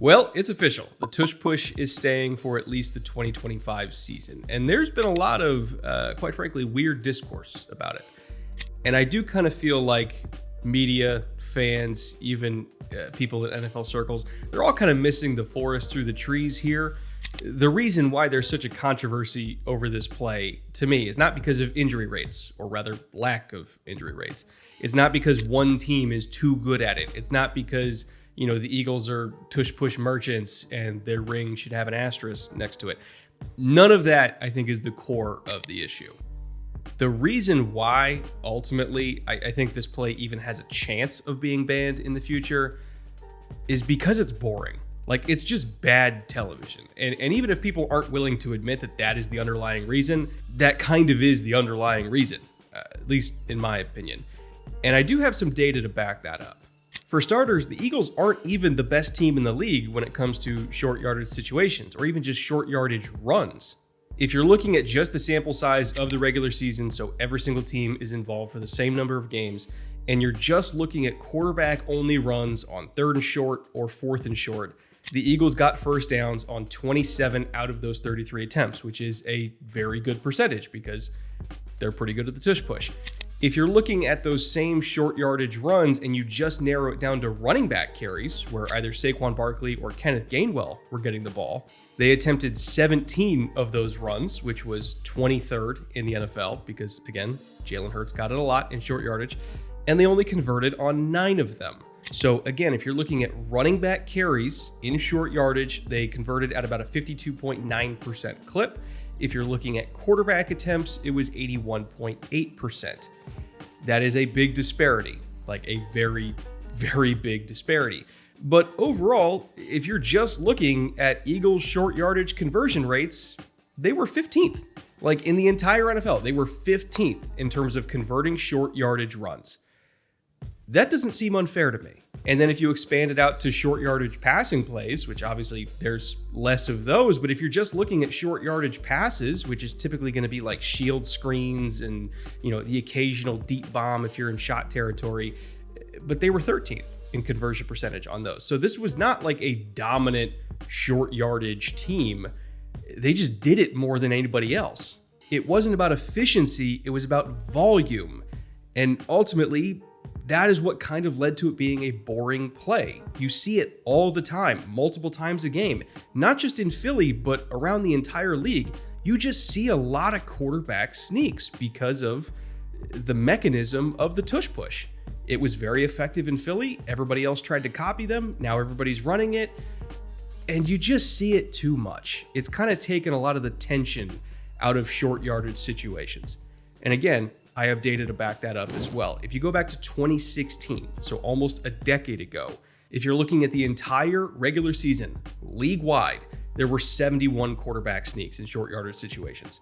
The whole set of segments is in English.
Well, it's official. The tush push is staying for at least the 2025 season. And there's been a lot of, quite frankly, weird discourse about it. And I do kind of feel like media, fans, even people in NFL circles, they're all kind of missing the forest through the trees here. The reason why there's such a controversy over this play, to me, is not because of injury rates, or rather lack of injury rates. It's not because one team is too good at it. It's not because, you know, the Eagles are tush push merchants and their ring should have an asterisk next to it. None of that, I think, is the core of the issue. The reason why, ultimately, I think this play even has a chance of being banned in the future is because it's boring. Like, it's just bad television. And even if people aren't willing to admit that that is the underlying reason, that kind of is the underlying reason, at least in my opinion. And I do have some data to back that up. For starters, the Eagles aren't even the best team in the league when it comes to short yardage situations, or even just short yardage runs. If you're looking at just the sample size of the regular season, so every single team is involved for the same number of games, and you're just looking at quarterback-only runs on 3rd and short or 4th and short, the Eagles got first downs on 27 out of those 33 attempts, which is a very good percentage because they're pretty good at the tush push. If you're looking at those same short yardage runs and you just narrow it down to running back carries, where either Saquon Barkley or Kenneth Gainwell were getting the ball, they attempted 17 of those runs, which was 23rd in the NFL because, again, Jalen Hurts got it a lot in short yardage, and they only converted on 9 of them. So again, if you're looking at running back carries in short yardage, they converted at about a 52.9% clip. If you're looking at quarterback attempts, it was 81.8%. That is a big disparity, like a very, very big disparity. But overall, if you're just looking at Eagles short yardage conversion rates, they were 15th. Like in the entire NFL, they were 15th in terms of converting short yardage runs. That doesn't seem unfair to me. And then if you expand it out to short yardage passing plays, which obviously there's less of those, but if you're just looking at short yardage passes, which is typically going to be like shield screens and, you know, the occasional deep bomb if you're in shot territory, but they were 13th in conversion percentage on those. So this was not like a dominant short yardage team. They just did it more than anybody else. It wasn't about efficiency, it was about volume. And ultimately, that is what kind of led to it being a boring play. You see it all the time, multiple times a game, not just in Philly, but around the entire league. You just see a lot of quarterback sneaks because of the mechanism of the tush push. It was very effective in Philly. Everybody else tried to copy them. Now everybody's running it. And you just see it too much. It's kind of taken a lot of the tension out of short yardage situations. And again, I have data to back that up as well. If you go back to 2016, so almost a decade ago, if you're looking at the entire regular season, league-wide, there were 71 quarterback sneaks in short yardage situations.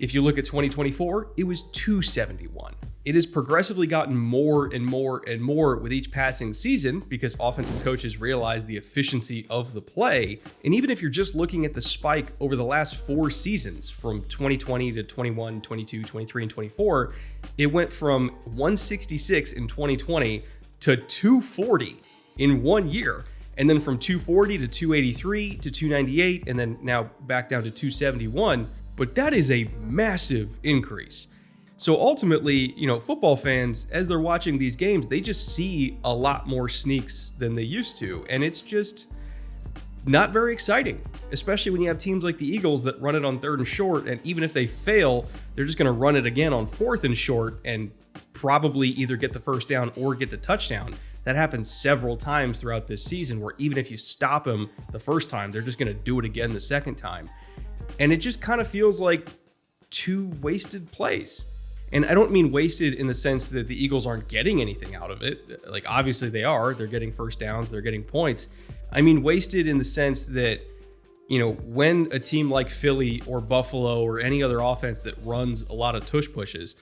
If you look at 2024, it was 271. It has progressively gotten more and more and more with each passing season because offensive coaches realize the efficiency of the play. And even if you're just looking at the spike over the last 4 seasons from 2020 to 21, 22, 23, and 24, it went from 166 in 2020 to 240 in 1 year. And then from 240 to 283 to 298, and then now back down to 271. But that is a massive increase. So ultimately, you know, football fans, as they're watching these games, they just see a lot more sneaks than they used to. And it's just not very exciting, especially when you have teams like the Eagles that run it on 3rd and short. And even if they fail, they're just going to run it again on 4th and short and probably either get the first down or get the touchdown. That happens several times throughout this season where even if you stop them the first time, they're just going to do it again the second time. And it just kind of feels like 2 wasted plays. And I don't mean wasted in the sense that the Eagles aren't getting anything out of it. Like, obviously they are. They're getting first downs. They're getting points. I mean wasted in the sense that, you know, when a team like Philly or Buffalo or any other offense that runs a lot of tush pushes,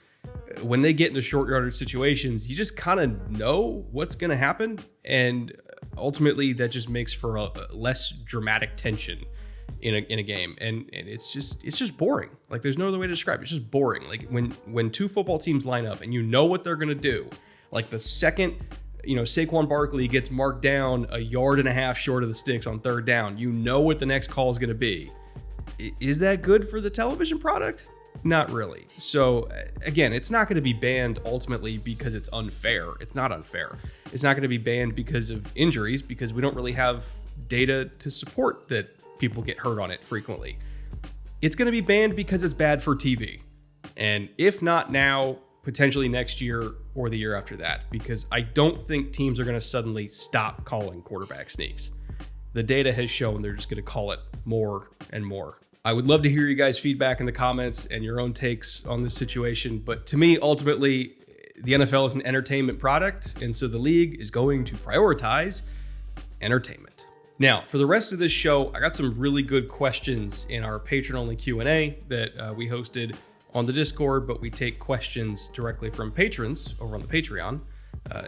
when they get into short yardage situations, you just kind of know what's going to happen. And ultimately that just makes for a less dramatic tension in a game, and it's just boring. Like, there's no other way to describe it. It's just boring. Like when 2 football teams line up and you know what they're gonna do, like the second Saquon Barkley gets marked down 1.5 yards short of the sticks on 3rd down. You know what the next call is going to be. Is that good for the television product? Not really. So again, it's not going to be banned ultimately because it's unfair. It's not unfair. It's not going to be banned because of injuries, because we don't really have data to support that people get hurt on it frequently. It's going to be banned because it's bad for TV. And if not now, potentially next year or the year after that, because I don't think teams are going to suddenly stop calling quarterback sneaks. The data has shown they're just going to call it more and more. I would love to hear you guys' feedback in the comments and your own takes on this situation. But to me, ultimately, the NFL is an entertainment product, and so the league is going to prioritize entertainment. Now, for the rest of this show, I got some really good questions in our patron-only Q&A that we hosted on the Discord, but we take questions directly from patrons over on the Patreon.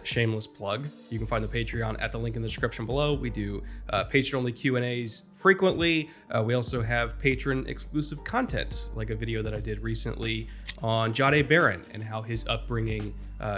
Shameless plug. You can find the Patreon at the link in the description below. We do patron-only Q&As frequently. We also have patron-exclusive content, like a video that I did recently on Jahdae Barron and how his upbringing,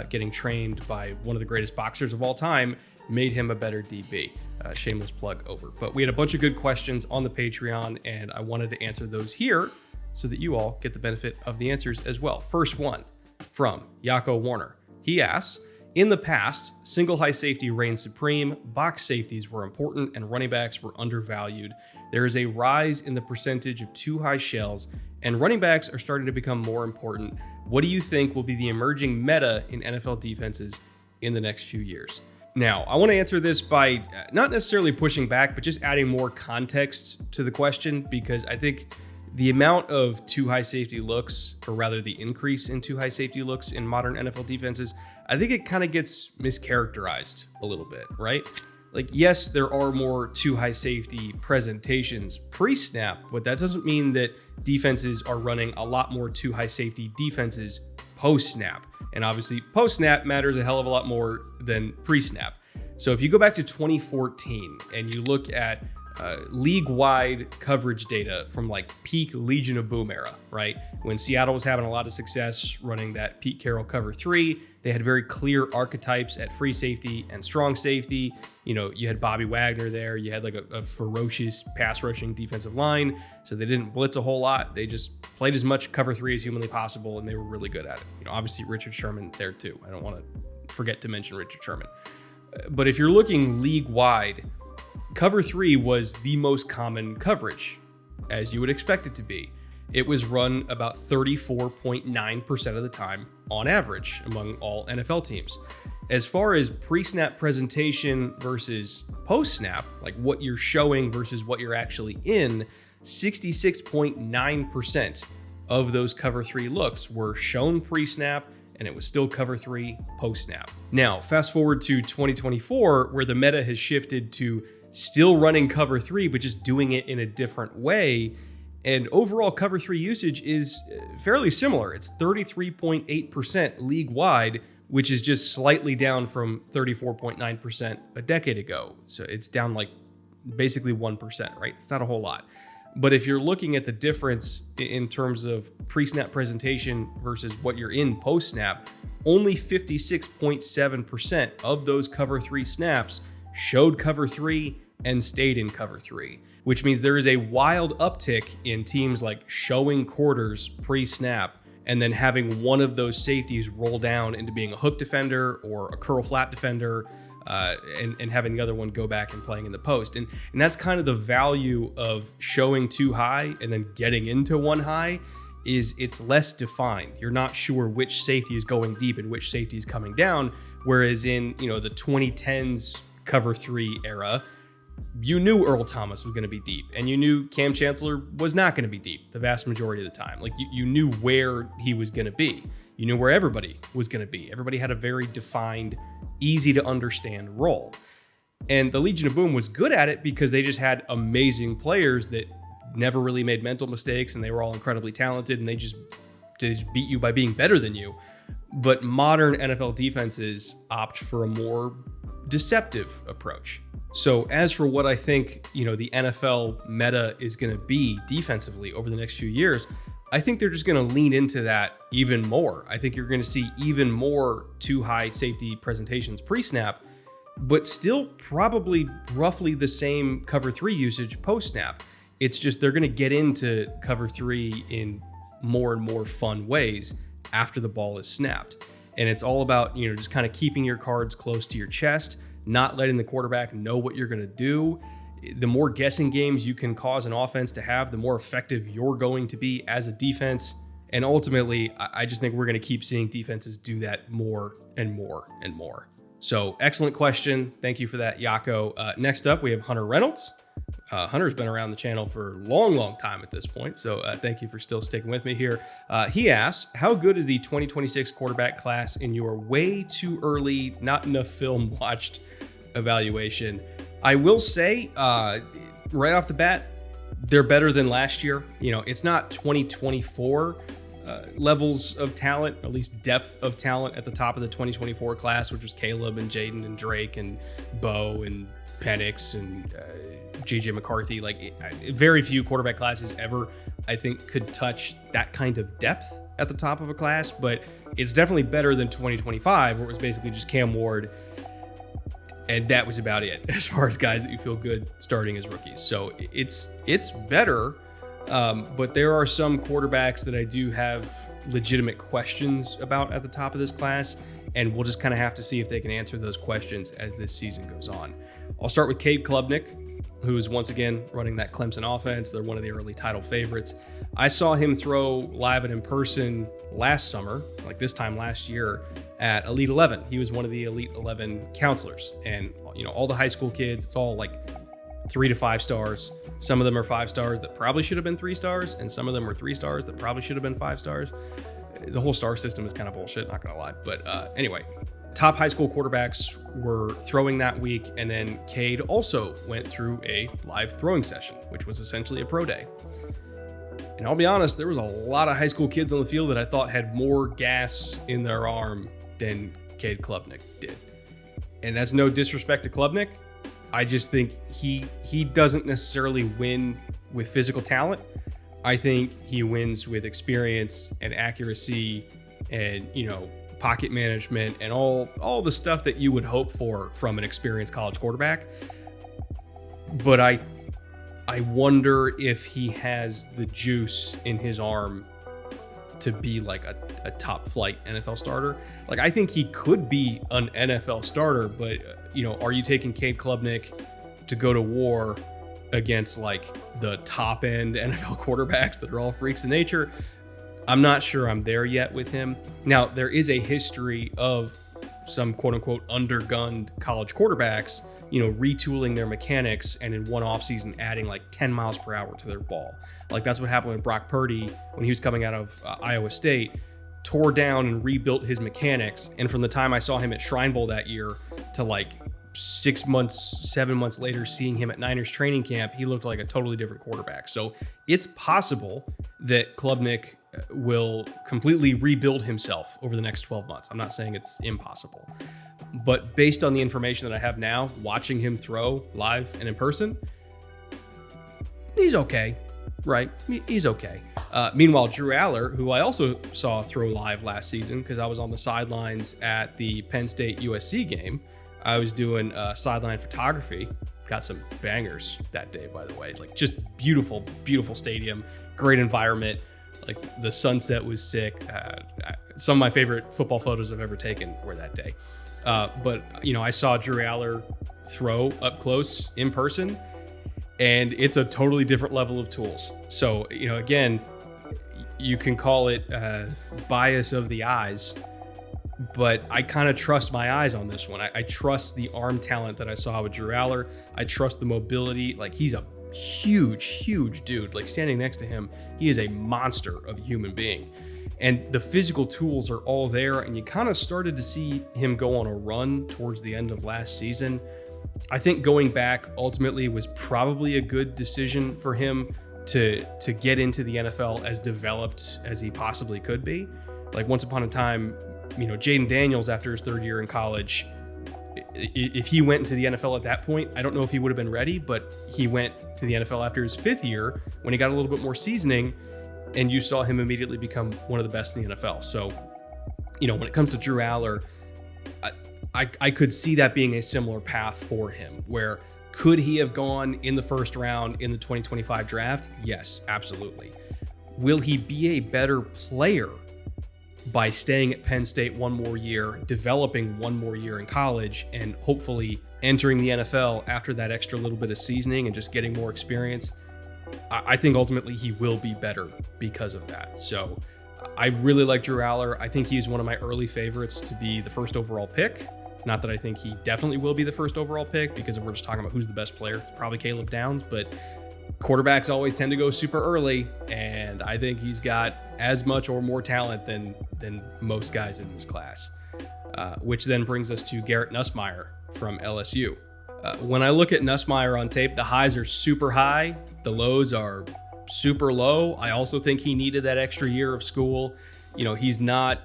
getting trained by one of the greatest boxers of all time, made him a better DB. Shameless plug over. But we had a bunch of good questions on the Patreon, and I wanted to answer those here so that you all get the benefit of the answers as well. First one from Yako Warner. He asks, in the past, single high safety reigned supreme, box safeties were important, and running backs were undervalued. There is a rise in the percentage of two high shells, and running backs are starting to become more important. What do you think will be the emerging meta in NFL defenses in the next few years? Now, I want to answer this by not necessarily pushing back, but just adding more context to the question, because I think the amount of two high safety looks, or rather the increase in two high safety looks in modern NFL defenses, I think it kind of gets mischaracterized a little bit, right? Like, yes, there are more two high safety presentations pre-snap, but that doesn't mean that defenses are running a lot more two high safety defenses post-snap. And obviously, post-snap matters a hell of a lot more than pre-snap. So if you go back to 2014 and you look at league-wide coverage data from like peak Legion of Boom era, right? When Seattle was having a lot of success running that Pete Carroll cover 3, they had very clear archetypes at free safety and strong safety. You know, you had Bobby Wagner there. You had like a ferocious pass rushing defensive line. So they didn't blitz a whole lot. They just played as much cover 3 as humanly possible, and they were really good at it. You know, obviously Richard Sherman there too. I don't want to forget to mention Richard Sherman. But if you're looking league-wide, cover 3 was the most common coverage, as you would expect it to be. It was run about 34.9% of the time on average among all NFL teams. As far as pre-snap presentation versus post-snap, like what you're showing versus what you're actually in, 66.9% of those cover 3 looks were shown pre-snap, and it was still cover 3 post-snap. Now, fast forward to 2024, where the meta has shifted to still running cover 3, but just doing it in a different way. And overall cover 3 usage is fairly similar. It's 33.8% league-wide, which is just slightly down from 34.9% a decade ago. So it's down like basically 1%, right? It's not a whole lot. But if you're looking at the difference in terms of pre-snap presentation versus what you're in post-snap, only 56.7% of those cover 3 snaps showed cover 3 and stayed in cover 3, which means there is a wild uptick in teams like showing quarters pre-snap and then having one of those safeties roll down into being a hook defender or a curl flat defender, and having the other one go back and playing in the post. And that's kind of the value of showing 2 high and then getting into 1 high, is it's less defined. You're not sure which safety is going deep and which safety is coming down. Whereas in, you know, the 2010s cover 3 era, you knew Earl Thomas was going to be deep, and you knew Cam Chancellor was not going to be deep the vast majority of the time. Like you knew where he was going to be. You knew where everybody was going to be. Everybody had a very defined, easy to understand role. And the Legion of Boom was good at it because they just had amazing players that never really made mental mistakes, and they were all incredibly talented, and they just beat you by being better than you. But modern NFL defenses opt for a more deceptive approach. So as for what I think, you know, the NFL meta is going to be defensively over the next few years, I think they're just going to lean into that even more. I think you're going to see even more 2 high safety presentations pre-snap, but still probably roughly the same cover 3 usage post snap. It's just they're going to get into cover 3 in more and more fun ways after the ball is snapped. And it's all about, just kind of keeping your cards close to your chest, not letting the quarterback know what you're going to do. The more guessing games you can cause an offense to have, the more effective you're going to be as a defense. And ultimately, I just think we're going to keep seeing defenses do that more and more and more. So excellent question. Thank you for that, Yako. Next up, we have Hunter Reynolds. Hunter's been around the channel for a long, long time at this point. So thank you for still sticking with me here. He asks, how good is the 2026 quarterback class in your way too early, not enough film watched evaluation? I will say right off the bat, they're better than last year. It's not 2024 levels of talent, at least depth of talent at the top of the 2024 class, which was Caleb and Jaden and Drake and Bo and Penix and JJ McCarthy. Very few quarterback classes ever, I think, could touch that kind of depth at the top of a class, but it's definitely better than 2025, where it was basically just Cam Ward, and that was about it as far as guys that you feel good starting as rookies. So it's better, but there are some quarterbacks that I do have legitimate questions about at the top of this class, and we'll just kind of have to see if they can answer those questions as this season goes on. I'll start with Cade Klubnik, who is once again running that Clemson offense. They're one of the early title favorites. I saw him throw live and in person last summer, like this time last year, at Elite 11. He was one of the Elite 11 counselors. And, all the high school kids, it's all like 3 to 5 stars. Some of them are 5 stars that probably should have been 3 stars, and some of them are 3 stars that probably should have been 5 stars. The whole star system is kind of bullshit, not gonna lie. But anyway, top high school quarterbacks were throwing that week, and then Cade also went through a live throwing session, which was essentially a pro day. And I'll be honest, there was a lot of high school kids on the field that I thought had more gas in their arm than Cade Klubnik did. And that's no disrespect to Klubnik. I just think he doesn't necessarily win with physical talent. I think he wins with experience and accuracy and, pocket management and all the stuff that you would hope for from an experienced college quarterback. But I wonder if he has the juice in his arm to be like a top flight NFL starter. Like, I think he could be an NFL starter, but are you taking Cade Klubnik to go to war against like the top end NFL quarterbacks that are all freaks of nature? I'm not sure I'm there yet with him. Now, there is a history of some quote unquote undergunned college quarterbacks, retooling their mechanics and in one offseason adding like 10 miles per hour to their ball. Like, that's what happened with Brock Purdy when he was coming out of Iowa State, tore down and rebuilt his mechanics. And from the time I saw him at Shrine Bowl that year to like 6 months, 7 months later, seeing him at Niners training camp, he looked like a totally different quarterback. So it's possible that Klubnik will completely rebuild himself over the next 12 months. I'm not saying it's impossible, but based on the information that I have now, watching him throw live and in person, he's okay, right? He's okay. Meanwhile, Drew Aller, who I also saw throw live last season because I was on the sidelines at the Penn State USC game. I was doing sideline photography. Got some bangers that day, by the way. Like, just beautiful, beautiful stadium, great environment. Like, the sunset was sick. Some of my favorite football photos I've ever taken were that day. But I saw Drew Aller throw up close in person, and it's a totally different level of tools. So, again, you can call it bias of the eyes, but I kind of trust my eyes on this one. I trust the arm talent that I saw with Drew Aller. I trust the mobility. Like, he's a huge, huge dude. Like, standing next to him, he is a monster of a human being. And the physical tools are all there, and you kind of started to see him go on a run towards the end of last season. I think going back ultimately was probably a good decision for him to get into the NFL as developed as he possibly could be. Like, once upon a time, Jaden Daniels, after his 3rd year in college, if he went into the NFL at that point, I don't know if he would have been ready, but he went to the NFL after his 5th year when he got a little bit more seasoning, and you saw him immediately become one of the best in the NFL. So, when it comes to Drew Aller, I could see that being a similar path for him, where could he have gone in the first round in the 2025 draft? Yes, absolutely. Will he be a better player by staying at Penn State one more year, developing one more year in college, and hopefully entering the NFL after that extra little bit of seasoning and just getting more experience? I think ultimately he will be better because of that. So I really like Drew Aller. I think he's one of my early favorites to be the first overall pick. Not that I think he definitely will be the first overall pick, because if we're just talking about who's the best player, it's probably Caleb Downs, but quarterbacks always tend to go super early, and I think he's got as much or more talent than most guys in this class, which then brings us to Garrett Nussmeier from LSU. When I look at Nussmeier on tape, the highs are super high, the lows are super low. I also think he needed that extra year of school. You know, he's not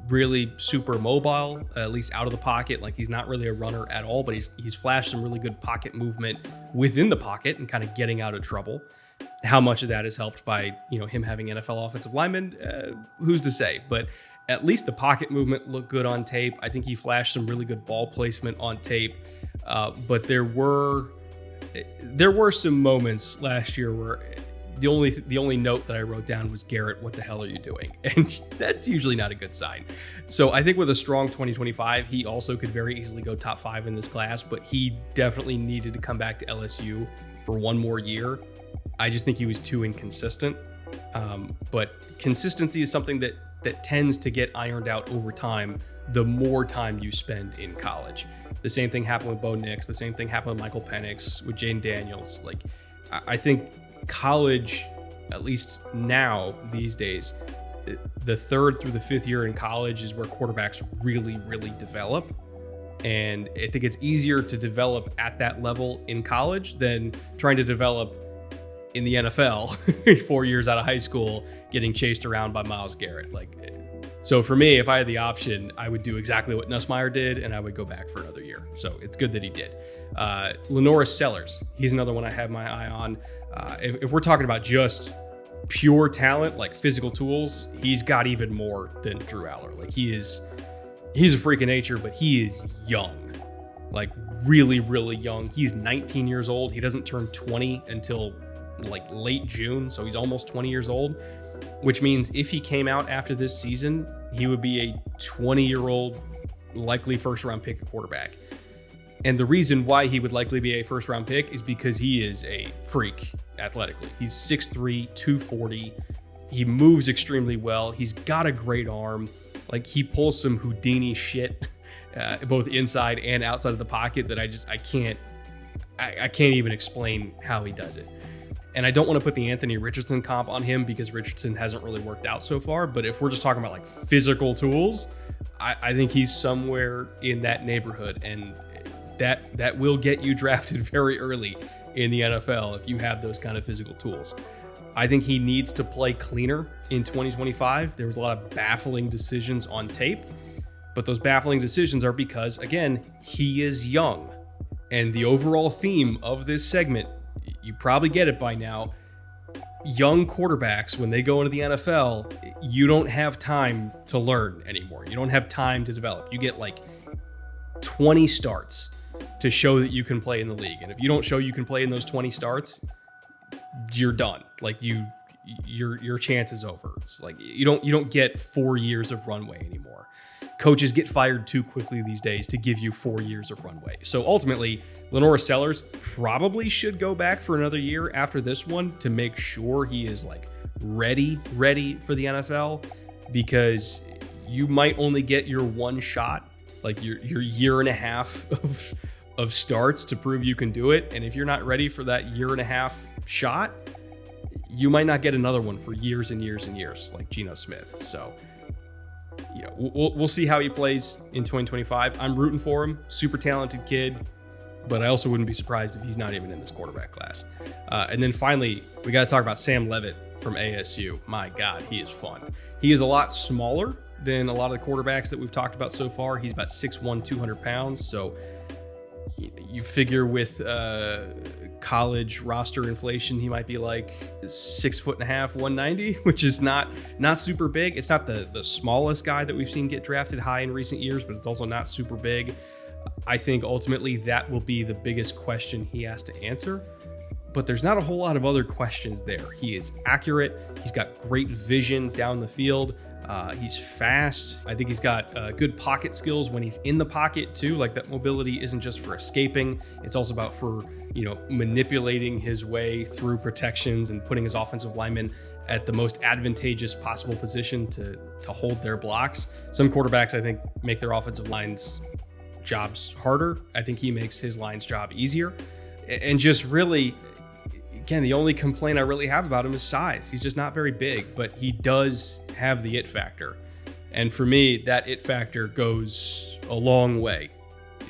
really super mobile, at least out of the pocket. Like, he's not really a runner at all, but he's flashed some really good pocket movement within the pocket and kind of getting out of trouble. How much of that is helped by, you know, him having NFL offensive linemen, who's to say? But at least the pocket movement looked good on tape. I think he flashed some really good ball placement on tape. But there were some moments last year where the only note that I wrote down was, Garrett, what the hell are you doing? And that's usually not a good sign. So I think with a strong 2025, he also could very easily go top 5 in this class, but he definitely needed to come back to LSU for one more year. I just think he was too inconsistent. But consistency is something that tends to get ironed out over time the more time you spend in college. The same thing happened with Bo Nix. The same thing happened with Michael Penix, with Jaden Daniels. Like, I think college, at least now these days, the 3rd through the 5th year in college is where quarterbacks really, really develop. And I think it's easier to develop at that level in college than trying to develop in the NFL 4 years out of high school, getting chased around by Myles Garrett. Like, so for me, if I had the option, I would do exactly what Nussmeier did, and I would go back for another year. So it's good that he did. Lenoris Sellers, he's another one I have my eye on. If we're talking about just pure talent, like physical tools, he's got even more than Drew Aller. Like, he's a freak of nature, but he is young, like really, really young. He's 19 years old. He doesn't turn 20 until like late June. So he's almost 20 years old, which means if he came out after this season, he would be a 20-year-old, likely first-round pick at quarterback. And the reason why he would likely be a first-round pick is because he is a freak athletically. He's 6'3", 240. He moves extremely well. He's got a great arm. Like, he pulls some Houdini shit, both inside and outside of the pocket, that I can't even explain how he does it. And I don't want to put the Anthony Richardson comp on him because Richardson hasn't really worked out so far. But if we're just talking about like physical tools, I think he's somewhere in that neighborhood. And that will get you drafted very early in the NFL if you have those kind of physical tools. I think he needs to play cleaner in 2025. There was a lot of baffling decisions on tape, but those baffling decisions are because, again, he is young. And the overall theme of this segment, you probably get it by now, young quarterbacks, when they go into the NFL, you don't have time to learn anymore. You don't have time to develop. You get like 20 starts to show that you can play in the league. And if you don't show you can play in those 20 starts, you're done. Like, your chance is over. It's like you don't get 4 years of runway anymore. Coaches get fired too quickly these days to give you 4 years of runway. So ultimately, Lenoris Sellers probably should go back for another year after this one to make sure he is like ready for the NFL, because you might only get your one shot, like your year and a half of starts to prove you can do it. And if you're not ready for that year and a half shot, you might not get another one for years and years and years, like Geno Smith. So, you know, we'll see how he plays in 2025. I'm rooting for him. Super talented kid, but I also wouldn't be surprised if he's not even in this quarterback class. And then finally, we got to talk about Sam Levitt from ASU. My God, he is fun. He is a lot smaller than a lot of the quarterbacks that we've talked about so far. He's about 6'1", 200 pounds. So You figure with college roster inflation, he might be like 6'1.5", 190, which is not super big. It's not the smallest guy that we've seen get drafted high in recent years, but it's also not super big. I think ultimately that will be the biggest question he has to answer. But there's not a whole lot of other questions there. He is accurate. He's got great vision down the field. He's fast. I think he's got good pocket skills when he's in the pocket too. Like, that mobility isn't just for escaping. It's also about for, manipulating his way through protections and putting his offensive linemen at the most advantageous possible position to hold their blocks. Some quarterbacks, I think, make their offensive lines jobs harder. I think he makes his line's job easier. And just really, again, the only complaint I really have about him is size. He's just not very big, but he does have the it factor. And for me, that it factor goes a long way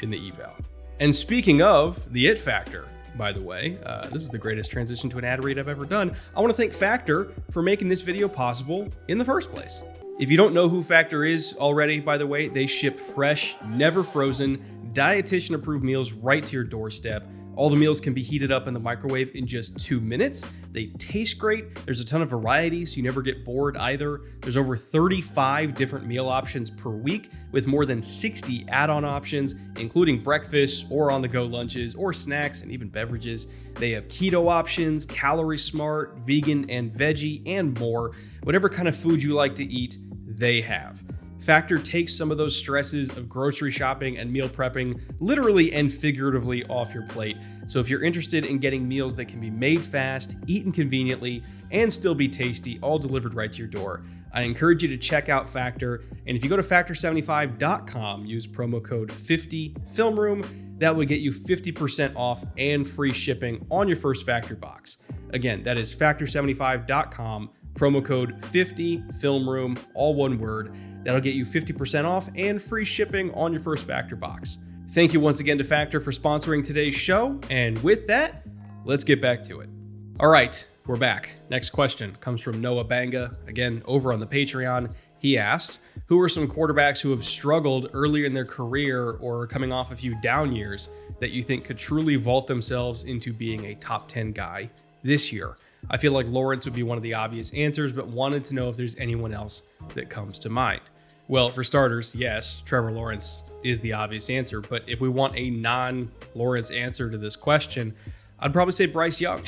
in the eval. And speaking of the it factor, by the way, this is the greatest transition to an ad read I've ever done. I want to thank Factor for making this video possible in the first place. If you don't know who Factor is already, by the way, they ship fresh, never frozen, dietitian approved meals right to your doorstep. All the meals can be heated up in the microwave in just 2 minutes. They taste great. There's a ton of variety, so you never get bored either. There's over 35 different meal options per week with more than 60 add-on options, including breakfast or on-the-go lunches or snacks and even beverages. They have keto options, calorie smart, vegan and veggie, and more. Whatever kind of food you like to eat, they have. Factor takes some of those stresses of grocery shopping and meal prepping literally and figuratively off your plate. So if you're interested in getting meals that can be made fast, eaten conveniently, and still be tasty, all delivered right to your door, I encourage you to check out Factor. And if you go to factor75.com, use promo code 50FilmRoom, that will get you 50% off and free shipping on your first Factor box. Again, that is factor75.com, promo code 50FilmRoom, all one word. That'll get you 50% off and free shipping on your first Factor box. Thank you once again to Factor for sponsoring today's show. And with that, let's get back to it. All right, we're back. Next question comes from Noah Banga, again, over on the Patreon. He asked, who are some quarterbacks who have struggled earlier in their career or coming off a few down years that you think could truly vault themselves into being a top 10 guy this year? I feel like Lawrence would be one of the obvious answers, but wanted to know if there's anyone else that comes to mind. Well, for starters, yes, Trevor Lawrence is the obvious answer, but if we want a non-Lawrence answer to this question, I'd probably say Bryce Young.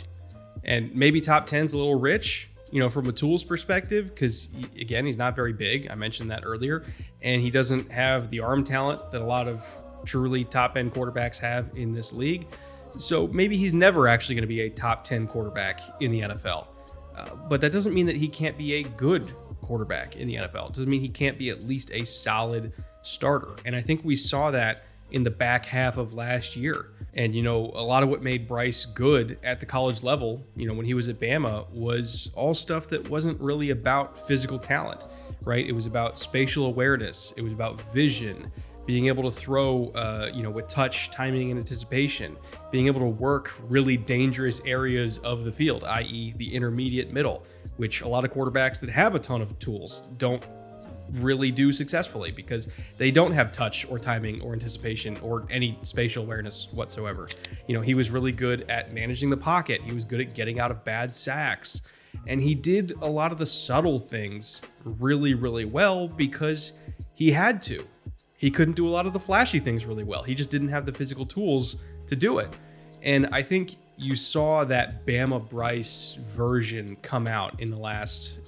And maybe top 10's a little rich, from a tools perspective, because again, he's not very big. I mentioned that earlier, and he doesn't have the arm talent that a lot of truly top-end quarterbacks have in this league. So maybe he's never actually going to be a top 10 quarterback in the NFL. But that doesn't mean that he can't be a good quarterback in the NFL. It doesn't mean he can't be at least a solid starter. And I think we saw that in the back half of last year. And, a lot of what made Bryce good at the college level, when he was at Bama, was all stuff that wasn't really about physical talent, right? It was about spatial awareness. It was about vision, being able to throw, with touch, timing, and anticipation, being able to work really dangerous areas of the field, i.e. the intermediate middle, which a lot of quarterbacks that have a ton of tools don't really do successfully because they don't have touch or timing or anticipation or any spatial awareness whatsoever. He was really good at managing the pocket. He was good at getting out of bad sacks. And he did a lot of the subtle things really, really well because he had to. He couldn't do a lot of the flashy things really well. He just didn't have the physical tools to do it. And I think you saw that Bama Bryce version come out in the last,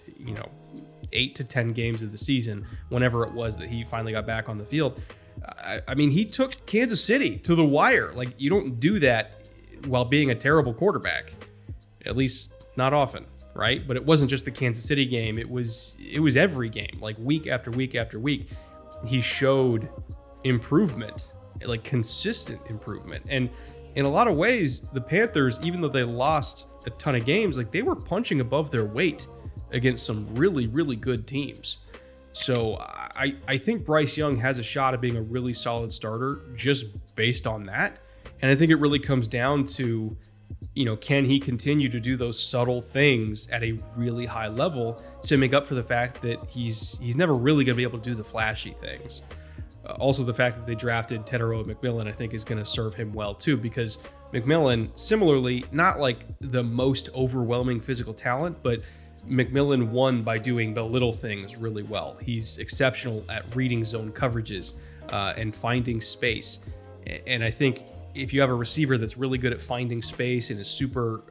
8 to 10 games of the season, whenever it was that he finally got back on the field. I mean, he took Kansas City to the wire. Like, you don't do that while being a terrible quarterback, at least not often, right? But it wasn't just the Kansas City game. It was every game, like week after week after week. He showed improvement, like consistent improvement. And in a lot of ways, the Panthers, even though they lost a ton of games, like they were punching above their weight against some really, really good teams. So I think Bryce Young has a shot at being a really solid starter just based on that. And I think it really comes down to, can he continue to do those subtle things at a really high level to make up for the fact that he's never really going to be able to do the flashy things. Also, the fact that they drafted Tedero McMillan, I think, is going to serve him well too, because McMillan, similarly, not like the most overwhelming physical talent, but McMillan won by doing the little things really well. He's exceptional at reading zone coverages and finding space. And I think if you have a receiver that's really good at finding space and is super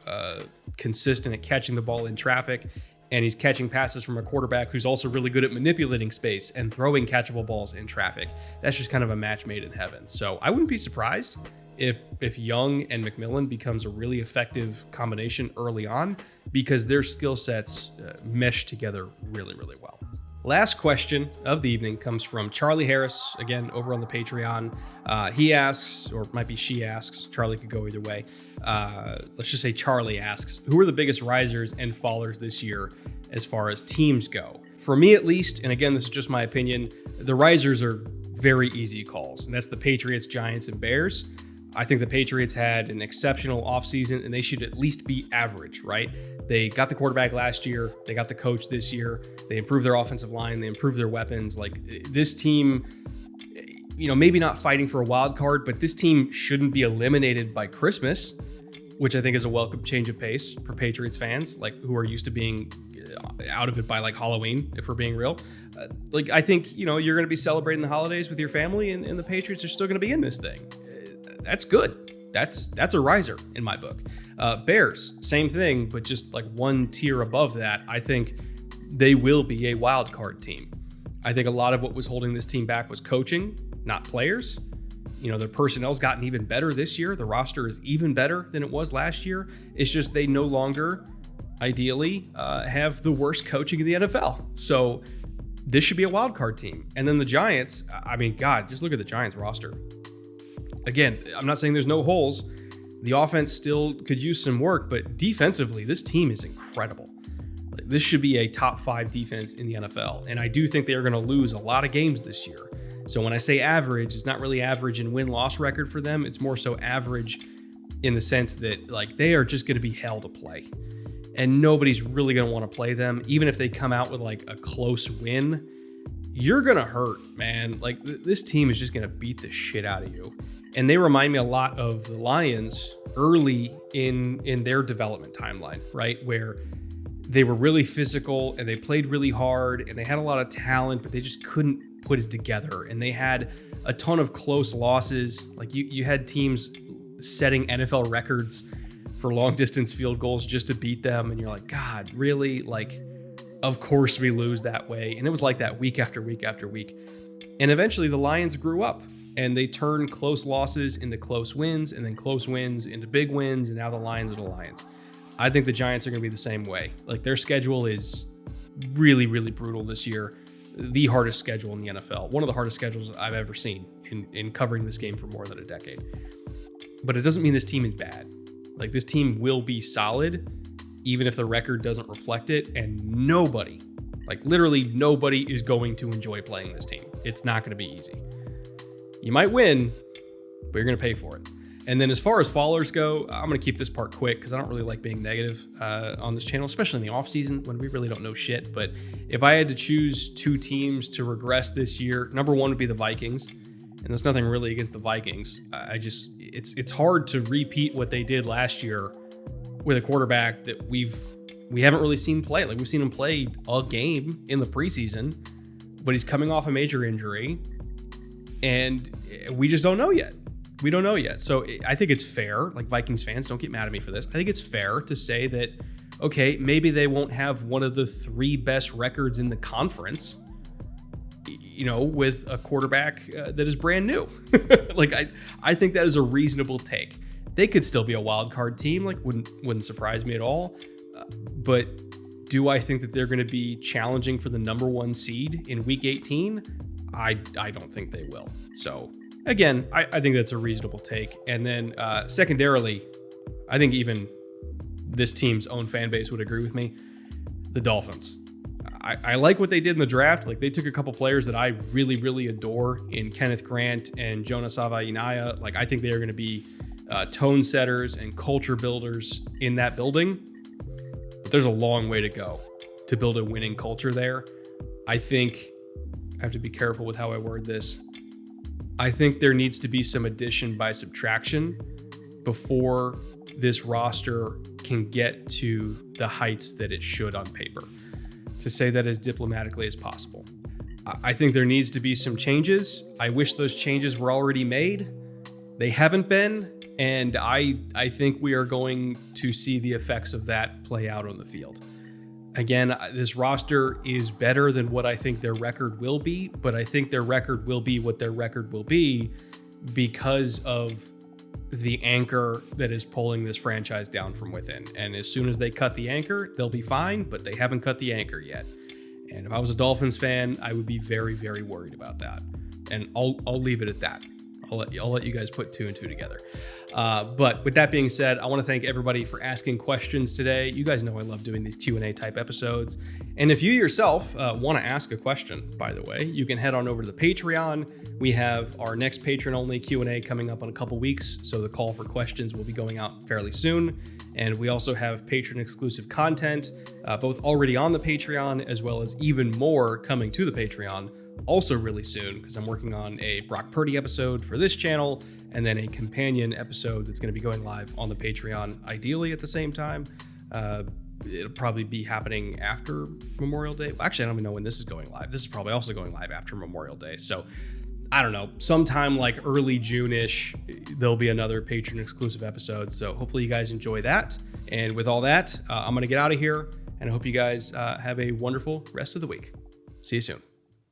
consistent at catching the ball in traffic, and he's catching passes from a quarterback who's also really good at manipulating space and throwing catchable balls in traffic, that's just kind of a match made in heaven. So I wouldn't be surprised if Young and McMillan becomes a really effective combination early on, because their skill sets mesh together really, really well. Last question of the evening comes from Charlie Harris, again, over on the Patreon. He asks, or it might be she asks, Charlie could go either way. Let's just say Charlie asks, who are the biggest risers and fallers this year as far as teams go? For me, at least, and again, this is just my opinion, the risers are very easy calls, and that's the Patriots, Giants, and Bears. I think the Patriots had an exceptional offseason, and they should at least be average, right? They got the quarterback last year. They got the coach this year. They improved their offensive line. They improved their weapons. Like, this team, maybe not fighting for a wild card, but this team shouldn't be eliminated by Christmas, which I think is a welcome change of pace for Patriots fans, like, who are used to being out of it by like Halloween, if we're being real. I think, you're going to be celebrating the holidays with your family, and the Patriots are still going to be in this thing. That's good. That's a riser in my book. Bears, same thing, but just like one tier above that. I think they will be a wild card team. I think a lot of what was holding this team back was coaching, not players. Their personnel's gotten even better this year. The roster is even better than it was last year. It's just they no longer, ideally, have the worst coaching in the NFL. So this should be a wild card team. And then the Giants, I mean, God, just look at the Giants roster. Again, I'm not saying there's no holes. The offense still could use some work, but defensively, this team is incredible. This should be a top 5 defense in the NFL. And I do think they are going to lose a lot of games this year. So when I say average, it's not really average in win-loss record for them. It's more so average in the sense that they are just going to be hell to play. And nobody's really going to want to play them. Even if they come out with like a close win, you're going to hurt, man. This team is just going to beat the shit out of you. And they remind me a lot of the Lions early in their development timeline, right? Where they were really physical and they played really hard and they had a lot of talent, but they just couldn't put it together. And they had a ton of close losses. Like you had teams setting NFL records for long distance field goals just to beat them. And you're like, God, really? Of course we lose that way. And it was like that week after week after week. And eventually the Lions grew up and they turned close losses into close wins, and then close wins into big wins. And now the Lions are the Lions. I think the Giants are going to be the same way. Their schedule is really, really brutal this year. The hardest schedule in the NFL. One of the hardest schedules I've ever seen in covering this game for more than a decade. But it doesn't mean this team is bad. This team will be solid, even if the record doesn't reflect it. And nobody, literally nobody, is going to enjoy playing this team. It's not going to be easy. You might win, but you're going to pay for it. And then as far as fallers go, I'm going to keep this part quick because I don't really like being negative on this channel, especially in the offseason when we really don't know shit. But if I had to choose 2 teams to regress this year, number 1 would be the Vikings. And there's nothing really against the Vikings. It's hard to repeat what they did last year with a quarterback that we haven't really seen play. We've seen him play a game in the preseason, but he's coming off a major injury, and we just don't know yet. We don't know yet. So I think it's fair, Vikings fans, don't get mad at me for this. I think it's fair to say that, okay, maybe they won't have one of the 3 best records in the conference, with a quarterback that is brand new. I think that is a reasonable take. They could still be a wild card team. Wouldn't surprise me at all. But do I think that they're going to be challenging for the number 1 seed in week 18? I don't think they will. So again, I think that's a reasonable take. And then secondarily, I think even this team's own fan base would agree with me. The Dolphins. I like what they did in the draft. They took a couple players that I really, really adore in Kenneth Grant and Jonah Savainaya. I think they are going to be tone setters and culture builders in that building. But there's a long way to go to build a winning culture there. I think I have to be careful with how I word this. I think there needs to be some addition by subtraction before this roster can get to the heights that it should on paper, to say that as diplomatically as possible. I think there needs to be some changes. I wish those changes were already made. They haven't been, and I think we are going to see the effects of that play out on the field. Again, this roster is better than what I think their record will be, but I think their record will be what their record will be because of the anchor that is pulling this franchise down from within. And as soon as they cut the anchor, they'll be fine, but they haven't cut the anchor yet. And if I was a Dolphins fan, I would be very, very worried about that. And I'll leave it at that. I'll let you guys put two and two together. But with that being said, I want to thank everybody for asking questions today. You guys know I love doing these Q&A type episodes. And if you yourself want to ask a question, by the way, you can head on over to the Patreon. We have our next patron-only Q&A coming up in a couple weeks, so the call for questions will be going out fairly soon. And we also have patron-exclusive content, both already on the Patreon, as well as even more coming to the Patreon also really soon, because I'm working on a Brock Purdy episode for this channel, and then a companion episode that's going to be going live on the Patreon, ideally at the same time. It'll probably be happening after Memorial Day. Actually, I don't even know when this is going live. This is probably also going live after Memorial Day. So I don't know, sometime like early June-ish, there'll be another patron exclusive episode. So hopefully you guys enjoy that. And with all that, I'm going to get out of here, and I hope you guys have a wonderful rest of the week. See you soon.